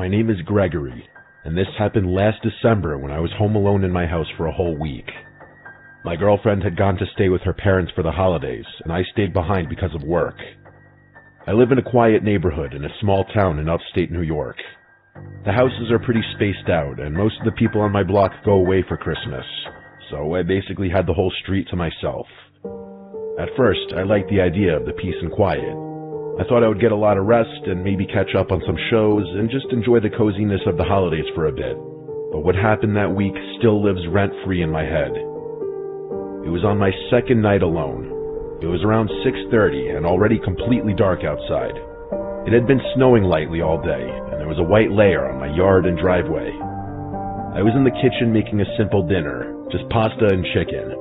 My name is Gregory, and this happened last December when I was home alone in my house for a whole week. My girlfriend had gone to stay with her parents for the holidays, and I stayed behind because of work. I live in a quiet neighborhood in a small town in upstate New York. The houses are pretty spaced out, and most of the people on my block go away for Christmas, so I basically had the whole street to myself. At first, I liked the idea of the peace and quiet. I thought I would get a lot of rest and maybe catch up on some shows and just enjoy the coziness of the holidays for a bit. But what happened that week still lives rent-free in my head. It was on my second night alone. It was around 6:30 and already completely dark outside. It had been snowing lightly all day, and there was a white layer on my yard and driveway. I was in the kitchen making a simple dinner, just pasta and chicken.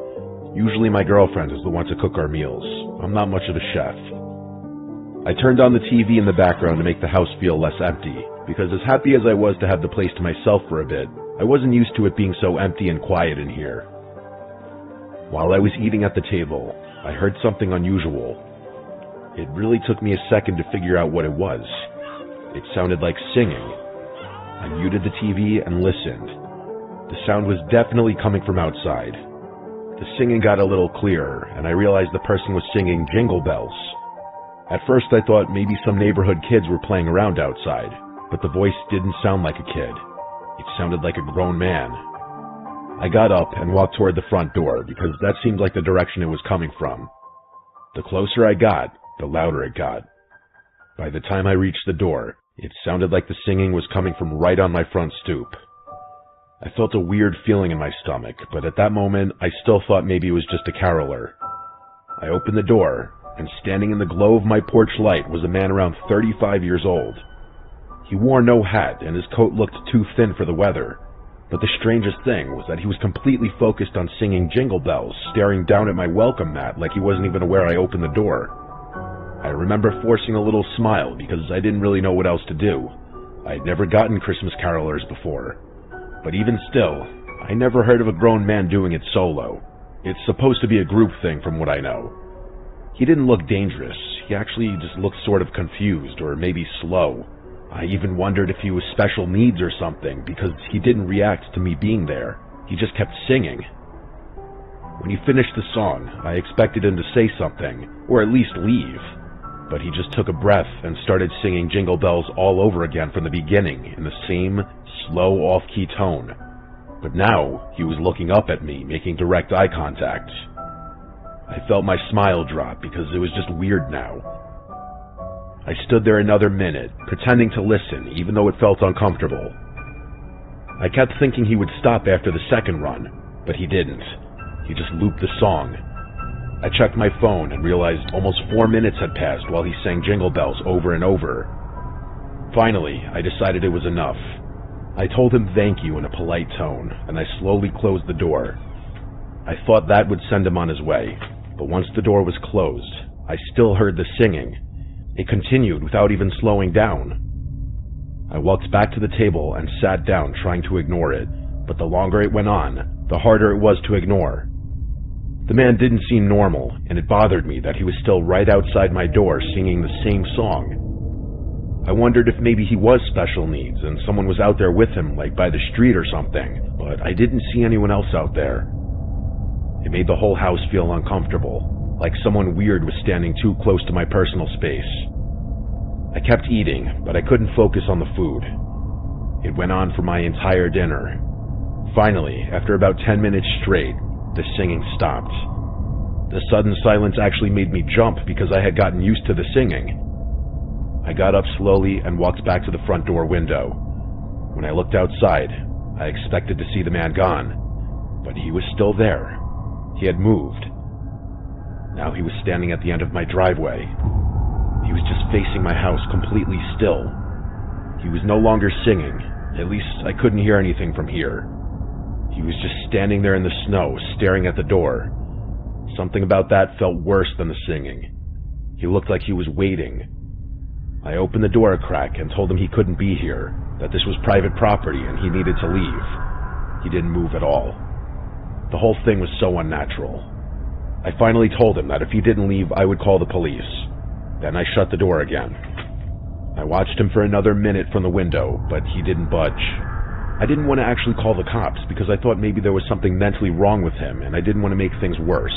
Usually my girlfriend is the one to cook our meals. I'm not much of a chef. I turned on the TV in the background to make the house feel less empty, because as happy as I was to have the place to myself for a bit, I wasn't used to it being so empty and quiet in here. While I was eating at the table, I heard something unusual. It really took me a second to figure out what it was. It sounded like singing. I muted the TV and listened. The sound was definitely coming from outside. The singing got a little clearer, and I realized the person was singing Jingle Bells. At first I thought maybe some neighborhood kids were playing around outside, but the voice didn't sound like a kid. It sounded like a grown man. I got up and walked toward the front door because that seemed like the direction it was coming from. The closer I got, the louder it got. By the time I reached the door, it sounded like the singing was coming from right on my front stoop. I felt a weird feeling in my stomach, but at that moment, I still thought maybe it was just a caroler. I opened the door, and standing in the glow of my porch light was a man around 35 years old. He wore no hat, and his coat looked too thin for the weather. But the strangest thing was that he was completely focused on singing Jingle Bells, staring down at my welcome mat like he wasn't even aware I opened the door. I remember forcing a little smile because I didn't really know what else to do. I'd never gotten Christmas carolers before. But even still, I never heard of a grown man doing it solo. It's supposed to be a group thing from what I know. He didn't look dangerous. He actually just looked sort of confused or maybe slow. I even wondered if he was special needs or something because he didn't react to me being there. He just kept singing. When he finished the song, I expected him to say something, or at least leave. But he just took a breath and started singing Jingle Bells all over again from the beginning in the same slow off-key tone. But now he was looking up at me, making direct eye contact. I felt my smile drop because it was just weird now. I stood there another minute, pretending to listen, even though it felt uncomfortable. I kept thinking he would stop after the second run, but he didn't. He just looped the song. I checked my phone and realized almost 4 minutes had passed while he sang Jingle Bells over and over. Finally, I decided it was enough. I told him thank you in a polite tone, and I slowly closed the door. I thought that would send him on his way, but once the door was closed, I still heard the singing. It continued without even slowing down. I walked back to the table and sat down trying to ignore it, but the longer it went on, the harder it was to ignore. The man didn't seem normal, and it bothered me that he was still right outside my door singing the same song. I wondered if maybe he was special needs and someone was out there with him, like by the street or something, but I didn't see anyone else out there. It made the whole house feel uncomfortable, like someone weird was standing too close to my personal space. I kept eating, but I couldn't focus on the food. It went on for my entire dinner. Finally, after about 10 minutes straight, the singing stopped. The sudden silence actually made me jump because I had gotten used to the singing. I got up slowly and walked back to the front door window. When I looked outside, I expected to see the man gone, but he was still there. He had moved. Now he was standing at the end of my driveway. He was just facing my house completely still. He was no longer singing. At least I couldn't hear anything from here. He was just standing there in the snow, staring at the door. Something about that felt worse than the singing. He looked like he was waiting. I opened the door a crack and told him he couldn't be here, that this was private property and he needed to leave. He didn't move at all. The whole thing was so unnatural. I finally told him that if he didn't leave, I would call the police. Then I shut the door again. I watched him for another minute from the window, but he didn't budge. I didn't want to actually call the cops because I thought maybe there was something mentally wrong with him and I didn't want to make things worse.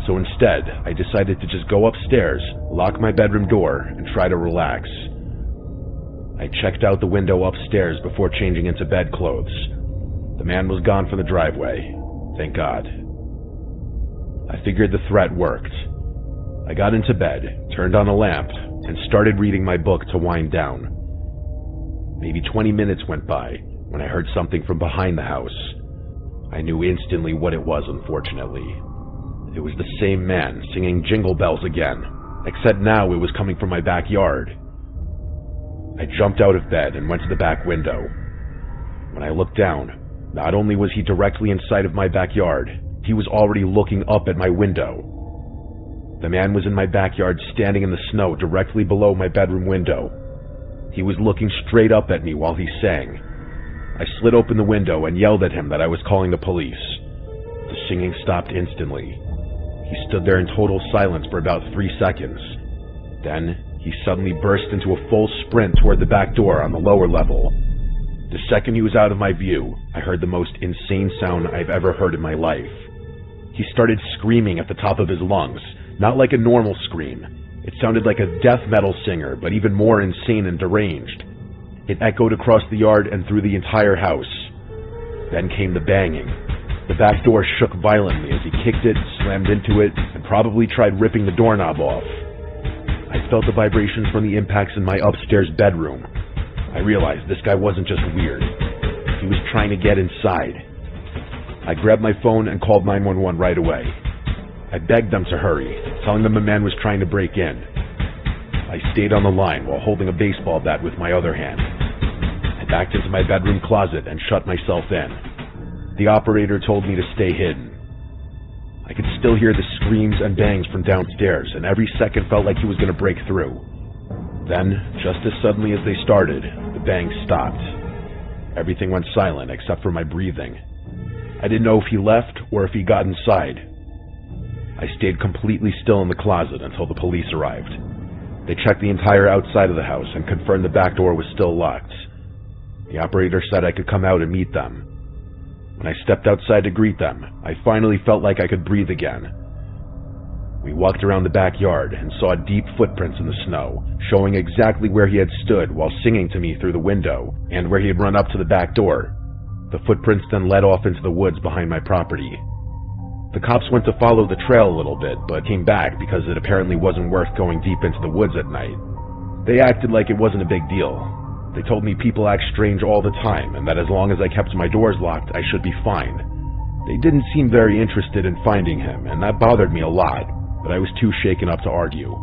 So instead, I decided to just go upstairs, lock my bedroom door, and try to relax. I checked out the window upstairs before changing into bedclothes. The man was gone from the driveway. Thank God. I figured the threat worked. I got into bed, turned on a lamp, and started reading my book to wind down. Maybe 20 minutes went by when I heard something from behind the house. I knew instantly what it was, unfortunately. It was the same man singing Jingle Bells again, except now it was coming from my backyard. I jumped out of bed and went to the back window. When I looked down, not only was he directly in sight of my backyard, he was already looking up at my window. The man was in my backyard standing in the snow directly below my bedroom window. He was looking straight up at me while he sang. I slid open the window and yelled at him that I was calling the police. The singing stopped instantly. He stood there in total silence for about 3 seconds. Then, he suddenly burst into a full sprint toward the back door on the lower level. The second he was out of my view, I heard the most insane sound I've ever heard in my life. He started screaming at the top of his lungs, not like a normal scream. It sounded like a death metal singer, but even more insane and deranged. It echoed across the yard and through the entire house. Then came the banging. The back door shook violently as he kicked it, slammed into it, and probably tried ripping the doorknob off. I felt the vibrations from the impacts in my upstairs bedroom. I realized this guy wasn't just weird. He was trying to get inside. I grabbed my phone and called 911 right away. I begged them to hurry, telling them a man was trying to break in. I stayed on the line while holding a baseball bat with my other hand. I backed into my bedroom closet and shut myself in. The operator told me to stay hidden. I could still hear the screams and bangs from downstairs, and every second felt like he was going to break through. Then, just as suddenly as they started, the bangs stopped. Everything went silent except for my breathing. I didn't know if he left or if he got inside. I stayed completely still in the closet until the police arrived. They checked the entire outside of the house and confirmed the back door was still locked. The operator said I could come out and meet them. When I stepped outside to greet them, I finally felt like I could breathe again. We walked around the backyard and saw deep footprints in the snow, showing exactly where he had stood while singing to me through the window, and where he had run up to the back door. The footprints then led off into the woods behind my property. The cops went to follow the trail a little bit, but came back because it apparently wasn't worth going deep into the woods at night. They acted like it wasn't a big deal. They told me people act strange all the time, and that as long as I kept my doors locked, I should be fine. They didn't seem very interested in finding him, and that bothered me a lot, but I was too shaken up to argue.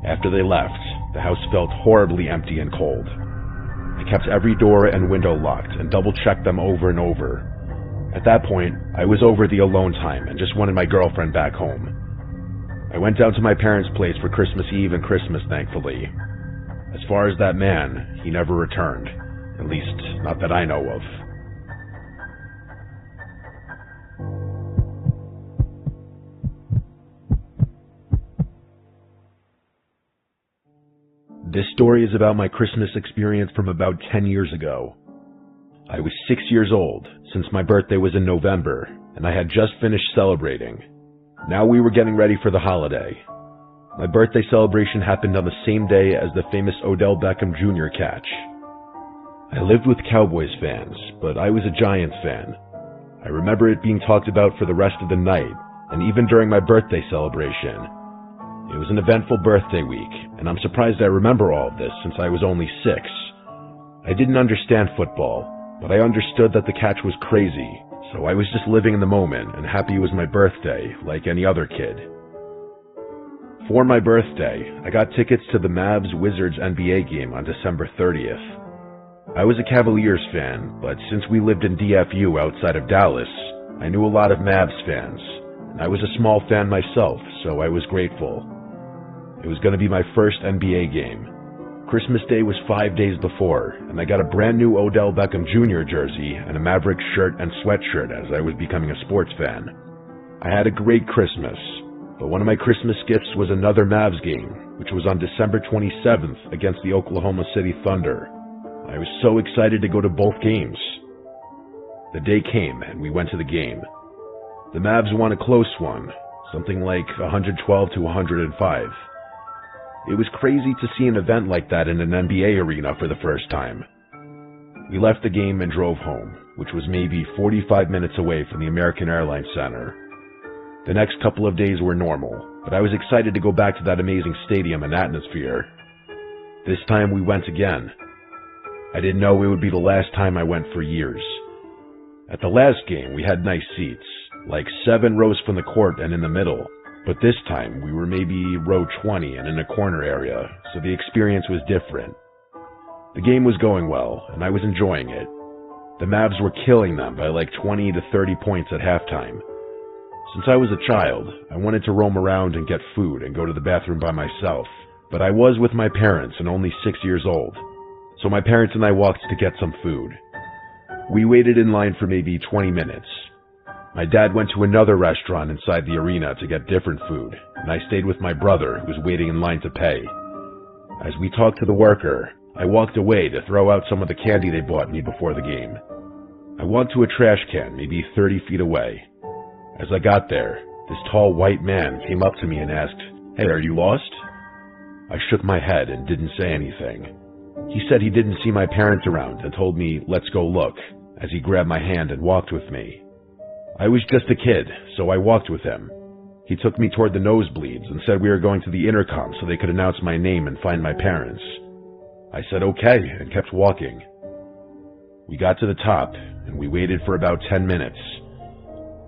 After they left, the house felt horribly empty and cold. I kept every door and window locked and double-checked them over and over. At that point, I was over the alone time and just wanted my girlfriend back home. I went down to my parents' place for Christmas Eve and Christmas, thankfully. As far as that man, he never returned. At least, not that I know of. This story is about my Christmas experience from about 10 years ago. I was 6 years old, since my birthday was in November, and I had just finished celebrating. Now we were getting ready for the holiday. My birthday celebration happened on the same day as the famous Odell Beckham Jr. catch. I lived with Cowboys fans, but I was a Giants fan. I remember it being talked about for the rest of the night, and even during my birthday celebration. It was an eventful birthday week, and I'm surprised I remember all of this since I was only 6. I didn't understand football, but I understood that the catch was crazy, so I was just living in the moment and happy it was my birthday, like any other kid. For my birthday, I got tickets to the Mavs-Wizards NBA game on December 30th. I was a Cavaliers fan, but since we lived in DFU outside of Dallas, I knew a lot of Mavs fans, and I was a small fan myself, so I was grateful. It was going to be my first NBA game. Christmas Day was 5 days before, and I got a brand new Odell Beckham Jr. jersey and a Mavericks shirt and sweatshirt as I was becoming a sports fan. I had a great Christmas. But one of my Christmas gifts was another Mavs game, which was on December 27th against the Oklahoma City Thunder. I was so excited to go to both games. The day came, and we went to the game. The Mavs won a close one, something like 112 to 105. It was crazy to see an event like that in an NBA arena for the first time. We left the game and drove home, which was maybe 45 minutes away from the American Airlines Center. The next couple of days were normal, but I was excited to go back to that amazing stadium and atmosphere. This time we went again. I didn't know it would be the last time I went for years. At the last game, we had nice seats, like 7 rows from the court and in the middle, but this time we were maybe row 20 and in a corner area, so the experience was different. The game was going well, and I was enjoying it. The Mavs were killing them by like 20 to 30 points at halftime. Since I was a child, I wanted to roam around and get food and go to the bathroom by myself, but I was with my parents and only 6 years old, so my parents and I walked to get some food. We waited in line for maybe 20 minutes. My dad went to another restaurant inside the arena to get different food, and I stayed with my brother, who was waiting in line to pay. As we talked to the worker, I walked away to throw out some of the candy they bought me before the game. I walked to a trash can maybe 30 feet away. As I got there, this tall white man came up to me and asked, "Hey, are you lost?" I shook my head and didn't say anything. He said he didn't see my parents around and told me, "Let's go look," as he grabbed my hand and walked with me. I was just a kid, so I walked with him. He took me toward the nosebleeds and said we were going to the intercom so they could announce my name and find my parents. I said okay and kept walking. We got to the top, and we waited for about 10 minutes.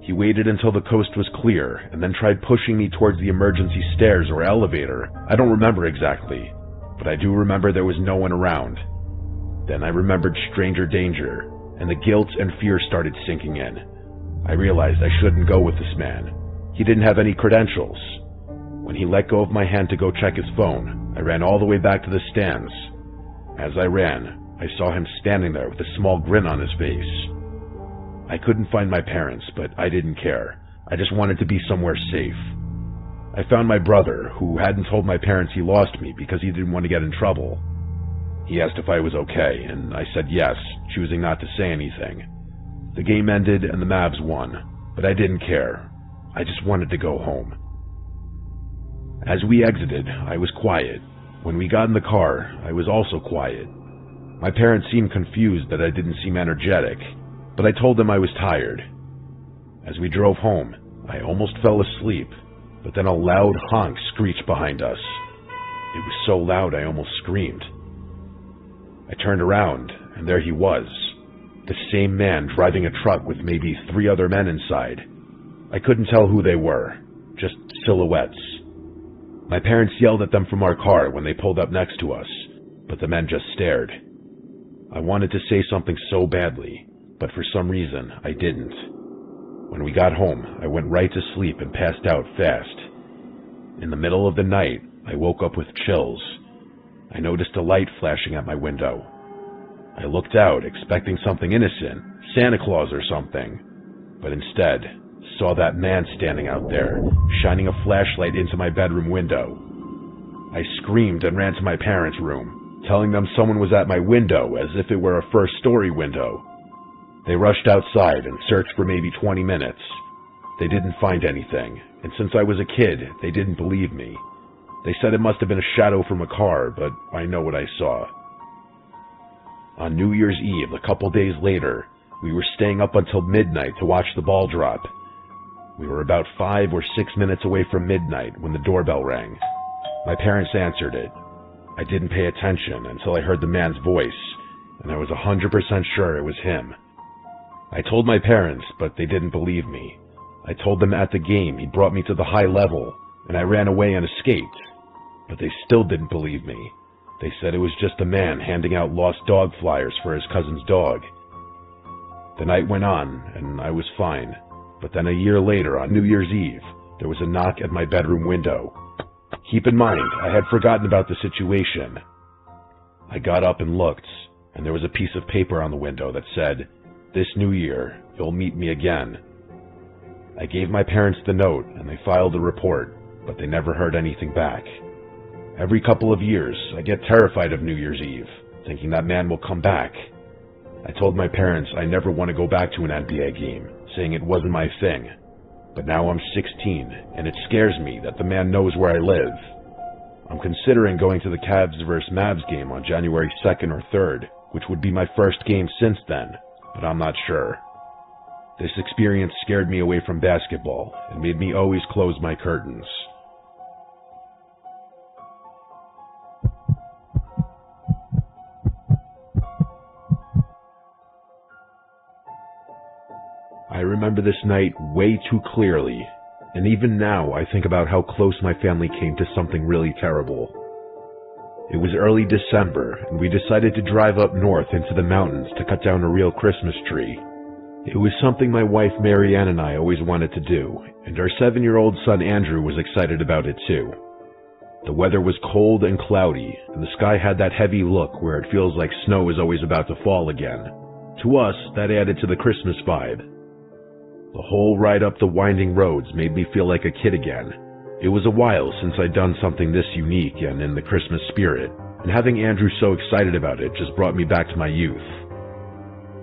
He waited until the coast was clear, and then tried pushing me towards the emergency stairs or elevator. I don't remember exactly, but I do remember there was no one around. Then I remembered stranger danger, and the guilt and fear started sinking in. I realized I shouldn't go with this man. He didn't have any credentials. When he let go of my hand to go check his phone, I ran all the way back to the stands. As I ran, I saw him standing there with a small grin on his face. I couldn't find my parents, but I didn't care. I just wanted to be somewhere safe. I found my brother, who hadn't told my parents he lost me because he didn't want to get in trouble. He asked if I was okay, and I said yes, choosing not to say anything. The game ended and the Mavs won, but I didn't care. I just wanted to go home. As we exited, I was quiet. When we got in the car, I was also quiet. My parents seemed confused that I didn't seem energetic, but I told them I was tired. As we drove home, I almost fell asleep, but then a loud honk screeched behind us. It was so loud I almost screamed. I turned around, and there he was, the same man driving a truck with maybe 3 other men inside. I couldn't tell who they were, just silhouettes. My parents yelled at them from our car when they pulled up next to us, but the men just stared. I wanted to say something so badly, but for some reason, I didn't. When we got home, I went right to sleep and passed out fast. In the middle of the night, I woke up with chills. I noticed a light flashing at my window. I looked out, expecting something innocent, Santa Claus or something, but instead, saw that man standing out there, shining a flashlight into my bedroom window. I screamed and ran to my parents' room, telling them someone was at my window as if it were a first-story window. They rushed outside and searched for maybe 20 minutes. They didn't find anything, and since I was a kid, they didn't believe me. They said it must have been a shadow from a car, but I know what I saw. On New Year's Eve, a couple days later, we were staying up until midnight to watch the ball drop. We were about 5 or 6 minutes away from midnight when the doorbell rang. My parents answered it. I didn't pay attention until I heard the man's voice, and I was 100% sure it was him. I told my parents, but they didn't believe me. I told them at the game he brought me to the high level, and I ran away and escaped. But they still didn't believe me. They said it was just a man handing out lost dog flyers for his cousin's dog. The night went on, and I was fine. But then a year later, on New Year's Eve, there was a knock at my bedroom window. Keep in mind, I had forgotten about the situation. I got up and looked, and there was a piece of paper on the window that said, "This New Year, you'll meet me again." I gave my parents the note, and they filed a report. but they never heard anything back. Every couple of years, I get terrified of New Year's Eve, thinking that man will come back. I told my parents I never want to go back to an NBA game, saying it wasn't my thing. But now I'm 16, and it scares me that the man knows where I live. I'm considering going to the Cavs vs. Mavs game on January 2nd or 3rd, which would be my first game since then, but I'm not sure. This experience scared me away from basketball and made me always close my curtains. I remember this night way too clearly, and even now I think about how close my family came to something really terrible. It was early December, and we decided to drive up north into the mountains to cut down a real Christmas tree. It was something my wife Marianne and I always wanted to do, and our 7-year-old son Andrew was excited about it too. The weather was cold and cloudy, and the sky had that heavy look where it feels like snow is always about to fall again. To us, that added to the Christmas vibe. The whole ride up the winding roads made me feel like a kid again. It was a while since I'd done something this unique and in the Christmas spirit, and having Andrew so excited about it just brought me back to my youth.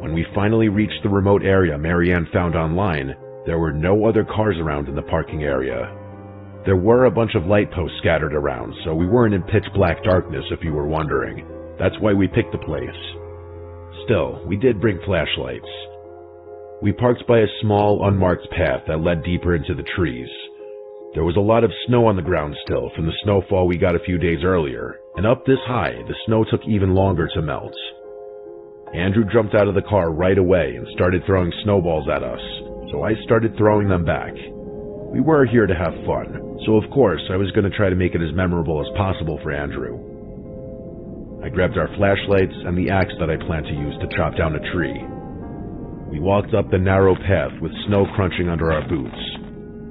When we finally reached the remote area Marianne found online, there were no other cars around in the parking area. There were a bunch of light posts scattered around, so we weren't in pitch black darkness if you were wondering. That's why we picked the place. Still, we did bring flashlights. We parked by a small, unmarked path that led deeper into the trees. There was a lot of snow on the ground still from the snowfall we got a few days earlier, and up this high, the snow took even longer to melt. Andrew jumped out of the car right away and started throwing snowballs at us, so I started throwing them back. We were here to have fun, so of course I was going to try to make it as memorable as possible for Andrew. I grabbed our flashlights and the axe that I planned to use to chop down a tree. We walked up the narrow path with snow crunching under our boots.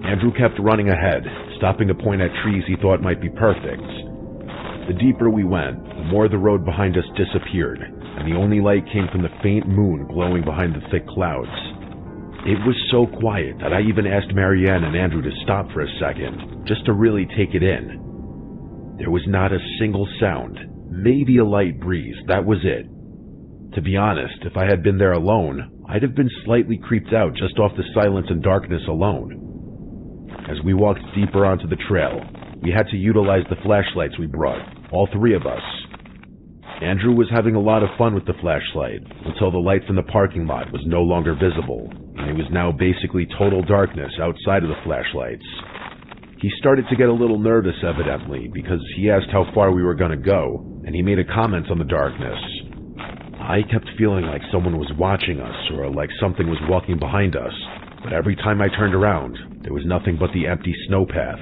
Andrew kept running ahead, stopping to point at trees he thought might be perfect. The deeper we went, the more the road behind us disappeared, and the only light came from the faint moon glowing behind the thick clouds. It was so quiet that I even asked Marianne and Andrew to stop for a second, just to really take it in. There was not a single sound, maybe a light breeze, that was it. To be honest, if I had been there alone, I'd have been slightly creeped out just off the silence and darkness alone. As we walked deeper onto the trail, we had to utilize the flashlights we brought, all 3 of us. Andrew was having a lot of fun with the flashlight, until the light from the parking lot was no longer visible, and it was now basically total darkness outside of the flashlights. He started to get a little nervous, evidently, because he asked how far we were going to go, and he made a comment on the darkness. I kept feeling like someone was watching us, or like something was walking behind us, but every time I turned around, there was nothing but the empty snow path.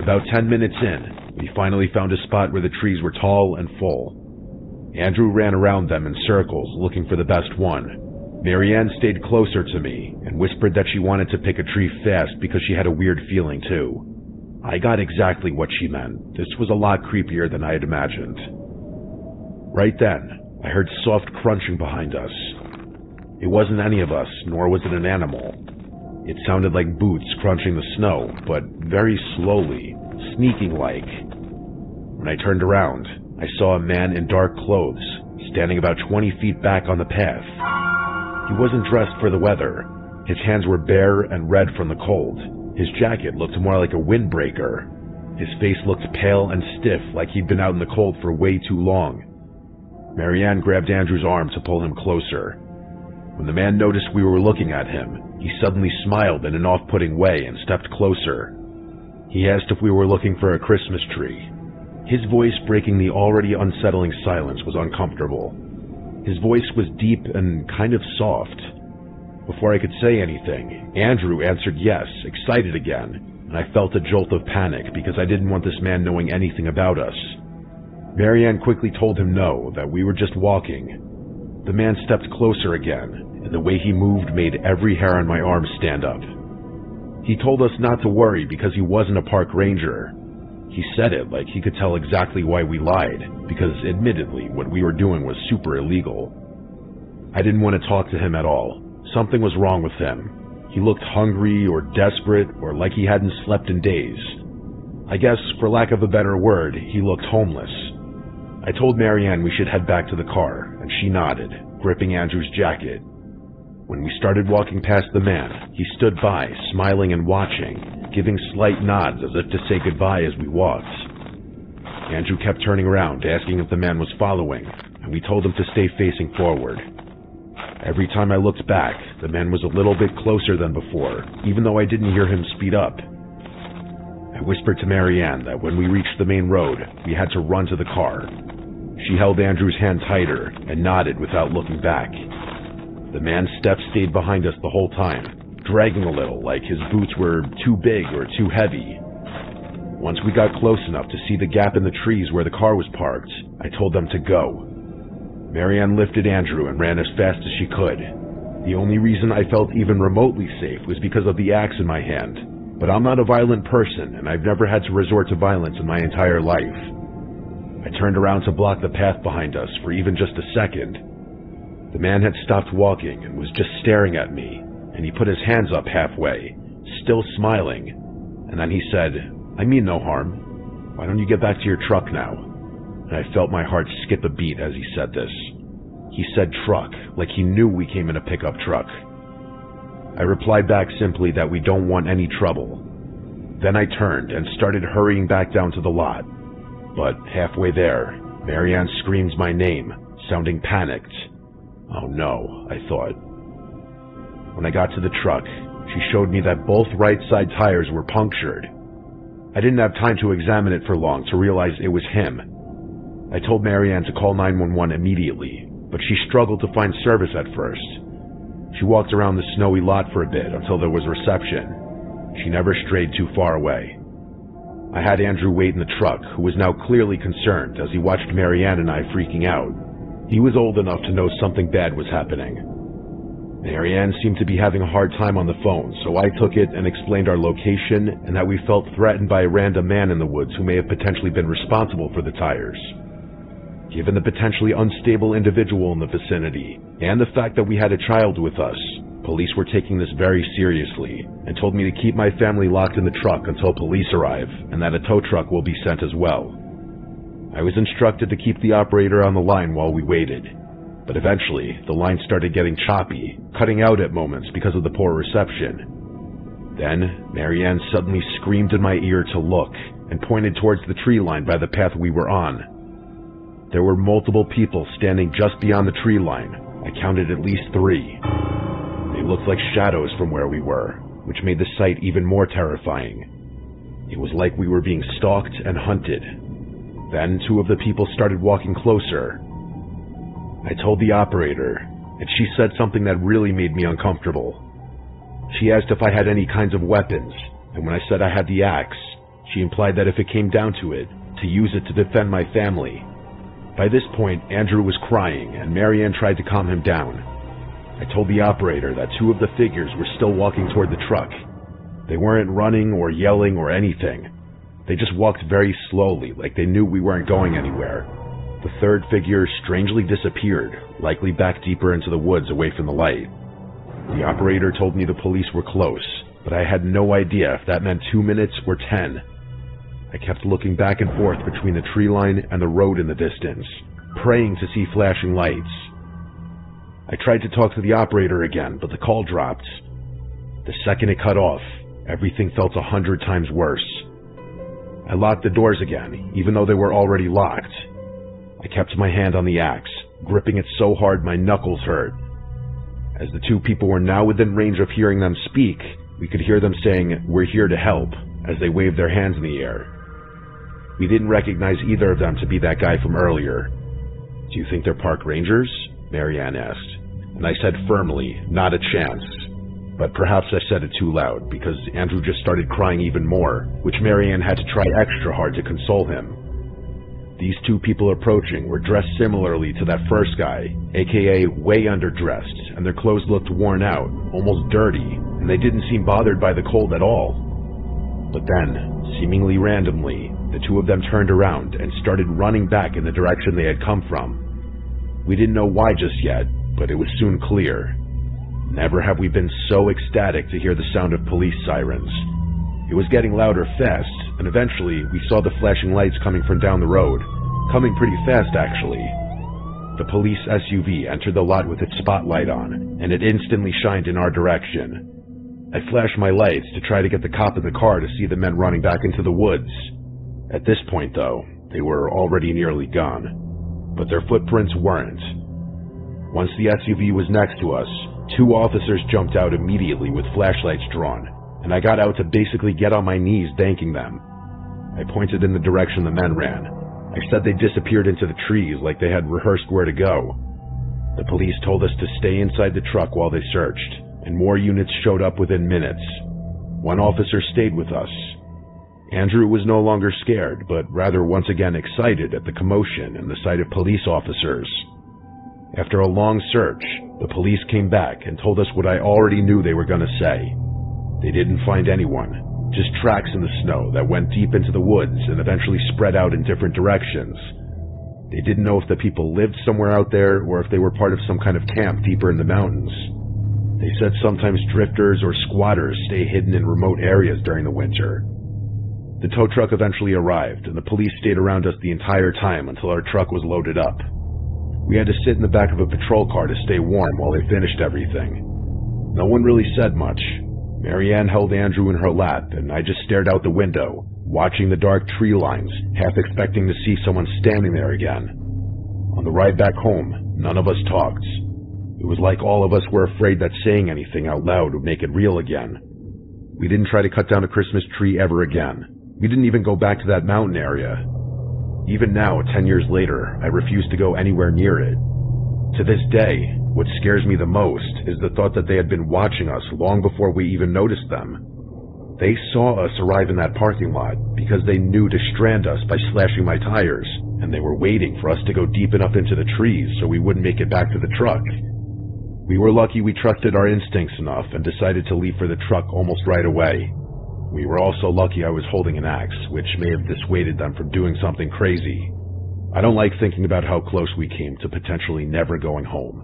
About 10 minutes in, we finally found a spot where the trees were tall and full. Andrew ran around them in circles, looking for the best one. Marianne stayed closer to me, and whispered that she wanted to pick a tree fast because she had a weird feeling too. I got exactly what she meant. This was a lot creepier than I had imagined. Right then, I heard soft crunching behind us. It wasn't any of us, nor was it an animal. It sounded like boots crunching the snow, but very slowly, sneaking-like. When I turned around, I saw a man in dark clothes, standing about 20 feet back on the path. He wasn't dressed for the weather. His hands were bare and red from the cold. His jacket looked more like a windbreaker. His face looked pale and stiff, like he'd been out in the cold for way too long. Marianne grabbed Andrew's arm to pull him closer. When the man noticed we were looking at him, he suddenly smiled in an off-putting way and stepped closer. He asked if we were looking for a Christmas tree. His voice breaking the already unsettling silence was uncomfortable. His voice was deep and kind of soft. Before I could say anything, Andrew answered yes, excited again, and I felt a jolt of panic because I didn't want this man knowing anything about us. Marianne quickly told him no, that we were just walking. The man stepped closer again, and the way he moved made every hair on my arm stand up. He told us not to worry because he wasn't a park ranger. He said it like he could tell exactly why we lied, because admittedly, what we were doing was super illegal. I didn't want to talk to him at all. Something was wrong with him. He looked hungry or desperate or like he hadn't slept in days. I guess, for lack of a better word, he looked homeless. I told Marianne we should head back to the car, and she nodded, gripping Andrew's jacket. When we started walking past the man, he stood by, smiling and watching, giving slight nods as if to say goodbye as we walked. Andrew kept turning around, asking if the man was following, and we told him to stay facing forward. Every time I looked back, the man was a little bit closer than before, even though I didn't hear him speed up. I whispered to Marianne that when we reached the main road, we had to run to the car. She held Andrew's hand tighter and nodded without looking back. The man's steps stayed behind us the whole time, dragging a little, like his boots were too big or too heavy. Once we got close enough to see the gap in the trees where the car was parked, I told them to go. Marianne lifted Andrew and ran as fast as she could. The only reason I felt even remotely safe was because of the axe in my hand, but I'm not a violent person, and I've never had to resort to violence in my entire life. I turned around to block the path behind us for even just a second. The man had stopped walking and was just staring at me, and he put his hands up halfway, still smiling, and then he said, "I mean no harm. Why don't you get back to your truck now?" And I felt my heart skip a beat as he said this. He said truck, like he knew we came in a pickup truck. I replied back simply that we don't want any trouble. Then I turned and started hurrying back down to the lot. But halfway there, Marianne screams my name, sounding panicked. Oh no, I thought. When I got to the truck, she showed me that both right side tires were punctured. I didn't have time to examine it for long to realize it was him. I told Marianne to call 911 immediately, but she struggled to find service at first. She walked around the snowy lot for a bit until there was reception. She never strayed too far away. I had Andrew wait in the truck, who was now clearly concerned as he watched Marianne and I freaking out. He was old enough to know something bad was happening. Marianne seemed to be having a hard time on the phone, so I took it and explained our location and that we felt threatened by a random man in the woods who may have potentially been responsible for the tires. Given the potentially unstable individual in the vicinity, and the fact that we had a child with us, police were taking this very seriously, and told me to keep my family locked in the truck until police arrive, and that a tow truck will be sent as well. I was instructed to keep the operator on the line while we waited, but eventually the line started getting choppy, cutting out at moments because of the poor reception. Then, Marianne suddenly screamed in my ear to look, and pointed towards the tree line by the path we were on. There were multiple people standing just beyond the tree line. I counted at least 3. They looked like shadows from where we were, which made the sight even more terrifying. It was like we were being stalked and hunted. Then 2 of the people started walking closer. I told the operator, and she said something that really made me uncomfortable. She asked if I had any kinds of weapons, and when I said I had the axe, she implied that if it came down to it, to use it to defend my family. By this point, Andrew was crying, and Marianne tried to calm him down. I told the operator that 2 of the figures were still walking toward the truck. They weren't running or yelling or anything. They just walked very slowly, like they knew we weren't going anywhere. The 3rd figure strangely disappeared, likely back deeper into the woods away from the light. The operator told me the police were close, but I had no idea if that meant 2 minutes or 10. I kept looking back and forth between the tree line and the road in the distance, praying to see flashing lights. I tried to talk to the operator again, but the call dropped. The second it cut off, everything felt 100 times worse. I locked the doors again, even though they were already locked. I kept my hand on the axe, gripping it so hard my knuckles hurt. As the 2 people were now within range of hearing them speak, we could hear them saying, "We're here to help," as they waved their hands in the air. We didn't recognize either of them to be that guy from earlier. "Do you think they're park rangers?" Marianne asked, and I said firmly, "Not a chance." But perhaps I said it too loud, because Andrew just started crying even more, which Marianne had to try extra hard to console him. These 2 people approaching were dressed similarly to that first guy, aka way underdressed, and their clothes looked worn out, almost dirty, and they didn't seem bothered by the cold at all. But then, seemingly randomly, the 2 of them turned around and started running back in the direction they had come from. We didn't know why just yet, but it was soon clear. Never have we been so ecstatic to hear the sound of police sirens. It was getting louder fast, and eventually we saw the flashing lights coming from down the road, coming pretty fast actually. The police SUV entered the lot with its spotlight on, and it instantly shined in our direction. I flashed my lights to try to get the cop in the car to see the men running back into the woods. At this point, though, they were already nearly gone, but their footprints weren't. Once the SUV was next to us, 2 officers jumped out immediately with flashlights drawn, and I got out to basically get on my knees thanking them. I pointed in the direction the men ran. I said they disappeared into the trees like they had rehearsed where to go. The police told us to stay inside the truck while they searched, and more units showed up within minutes. 1 officer stayed with us. Andrew was no longer scared, but rather once again excited at the commotion and the sight of police officers. After a long search, the police came back and told us what I already knew they were going to say. They didn't find anyone, just tracks in the snow that went deep into the woods and eventually spread out in different directions. They didn't know if the people lived somewhere out there or if they were part of some kind of camp deeper in the mountains. They said sometimes drifters or squatters stay hidden in remote areas during the winter. The tow truck eventually arrived, and the police stayed around us the entire time until our truck was loaded up. We had to sit in the back of a patrol car to stay warm while they finished everything. No one really said much. Marianne held Andrew in her lap, and I just stared out the window, watching the dark tree lines, half expecting to see someone standing there again. On the ride back home, none of us talked. It was like all of us were afraid that saying anything out loud would make it real again. We didn't try to cut down a Christmas tree ever again. We didn't even go back to that mountain area. Even now, 10 years later, I refuse to go anywhere near it. To this day, what scares me the most is the thought that they had been watching us long before we even noticed them. They saw us arrive in that parking lot because they knew to strand us by slashing my tires, and they were waiting for us to go deep enough into the trees so we wouldn't make it back to the truck. We were lucky we trusted our instincts enough and decided to leave for the truck almost right away. We were also lucky I was holding an axe, which may have dissuaded them from doing something crazy. I don't like thinking about how close we came to potentially never going home.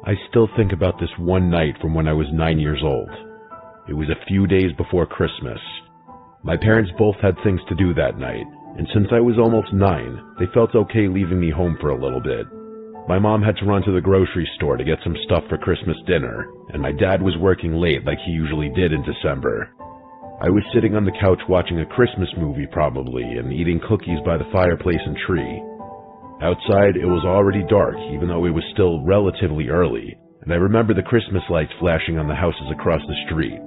I still think about this one night from when I was 9 years old. It was a few days before Christmas. My parents both had things to do that night, and since I was almost 9, they felt okay leaving me home for a little bit. My mom had to run to the grocery store to get some stuff for Christmas dinner, and my dad was working late like he usually did in December. I was sitting on the couch watching a Christmas movie probably, and eating cookies by the fireplace and tree. Outside, it was already dark, even though it was still relatively early, and I remember the Christmas lights flashing on the houses across the street.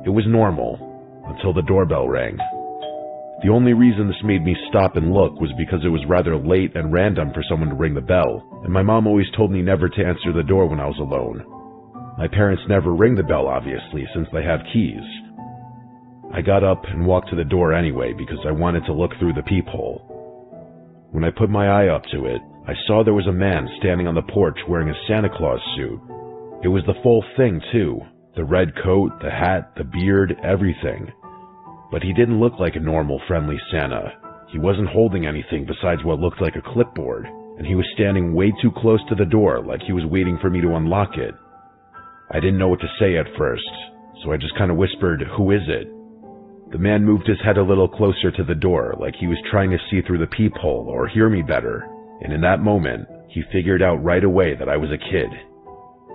It was normal, until the doorbell rang. The only reason this made me stop and look was because it was rather late and random for someone to ring the bell, and my mom always told me never to answer the door when I was alone. My parents never ring the bell, obviously, since they have keys. I got up and walked to the door anyway because I wanted to look through the peephole. When I put my eye up to it, I saw there was a man standing on the porch wearing a Santa Claus suit. It was the full thing, too. The red coat, the hat, the beard, everything. But he didn't look like a normal, friendly Santa. He wasn't holding anything besides what looked like a clipboard, and he was standing way too close to the door like he was waiting for me to unlock it. I didn't know what to say at first, so I just kind of whispered, "Who is it?" The man moved his head a little closer to the door like he was trying to see through the peephole or hear me better, and in that moment, he figured out right away that I was a kid.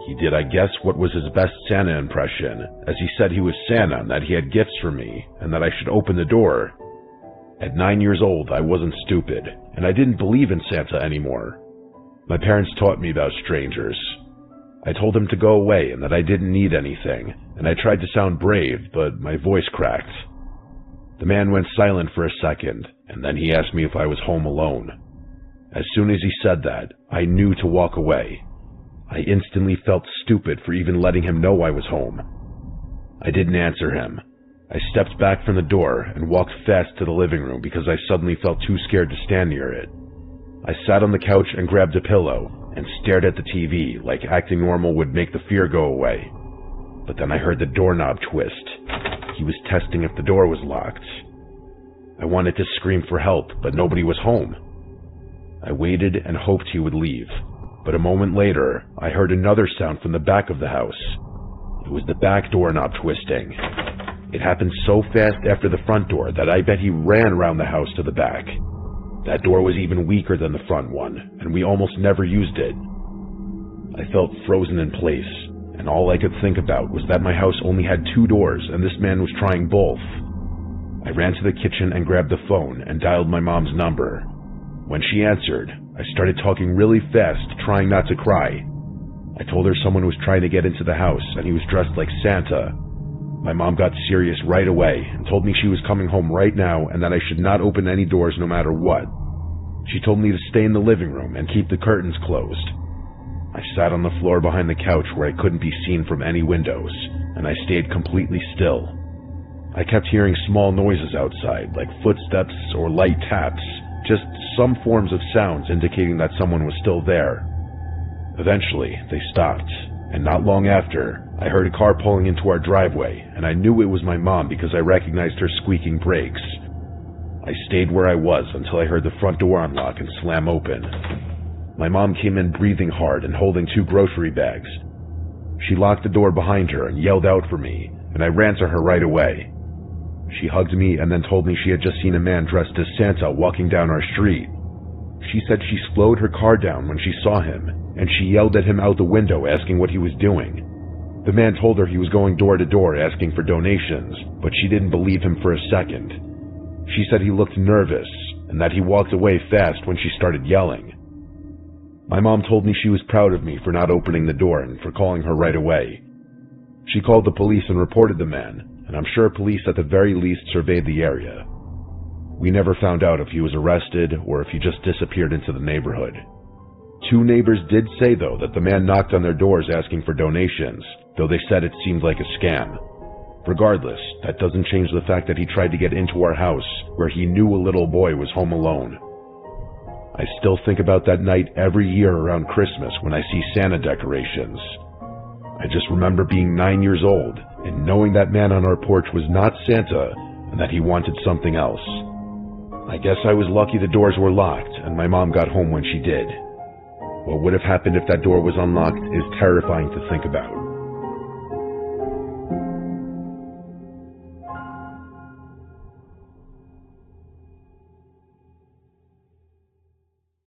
He did, I guess, what was his best Santa impression, as he said he was Santa and that he had gifts for me, and that I should open the door. At 9 years old, I wasn't stupid, and I didn't believe in Santa anymore. My parents taught me about strangers. I told him to go away and that I didn't need anything, and I tried to sound brave, but my voice cracked. The man went silent for a second, and then he asked me if I was home alone. As soon as he said that, I knew to walk away. I instantly felt stupid for even letting him know I was home. I didn't answer him. I stepped back from the door and walked fast to the living room because I suddenly felt too scared to stand near it. I sat on the couch and grabbed a pillow and stared at the TV like acting normal would make the fear go away. But then I heard the doorknob twist. He was testing if the door was locked. I wanted to scream for help, but nobody was home. I waited and hoped he would leave, but a moment later, I heard another sound from the back of the house. It was the back doorknob twisting. It happened so fast after the front door that I bet he ran around the house to the back. That door was even weaker than the front one, and we almost never used it. I felt frozen in place, and all I could think about was that my house only had 2 doors and this man was trying both. I ran to the kitchen and grabbed the phone and dialed my mom's number. When she answered, I started talking really fast, trying not to cry. I told her someone was trying to get into the house and he was dressed like Santa. My mom got serious right away and told me she was coming home right now and that I should not open any doors no matter what. She told me to stay in the living room and keep the curtains closed. I sat on the floor behind the couch where I couldn't be seen from any windows, and I stayed completely still. I kept hearing small noises outside, like footsteps or light taps, just some forms of sounds indicating that someone was still there. Eventually, they stopped, and not long after, I heard a car pulling into our driveway, and I knew it was my mom because I recognized her squeaking brakes. I stayed where I was until I heard the front door unlock and slam open. My mom came in breathing hard and holding 2 grocery bags. She locked the door behind her and yelled out for me, and I ran to her right away. She hugged me and then told me she had just seen a man dressed as Santa walking down our street. She said she slowed her car down when she saw him, and she yelled at him out the window asking what he was doing. The man told her he was going door to door asking for donations, but she didn't believe him for a second. She said he looked nervous, and that he walked away fast when she started yelling. My mom told me she was proud of me for not opening the door and for calling her right away. She called the police and reported the man, and I'm sure police at the very least surveyed the area. We never found out if he was arrested or if he just disappeared into the neighborhood. 2 neighbors did say, though, that the man knocked on their doors asking for donations, though they said it seemed like a scam. Regardless, that doesn't change the fact that he tried to get into our house, where he knew a little boy was home alone. I still think about that night every year around Christmas when I see Santa decorations. I just remember being 9 years old and knowing that man on our porch was not Santa and that he wanted something else. I guess I was lucky the doors were locked and my mom got home when she did. What would have happened if that door was unlocked is terrifying to think about.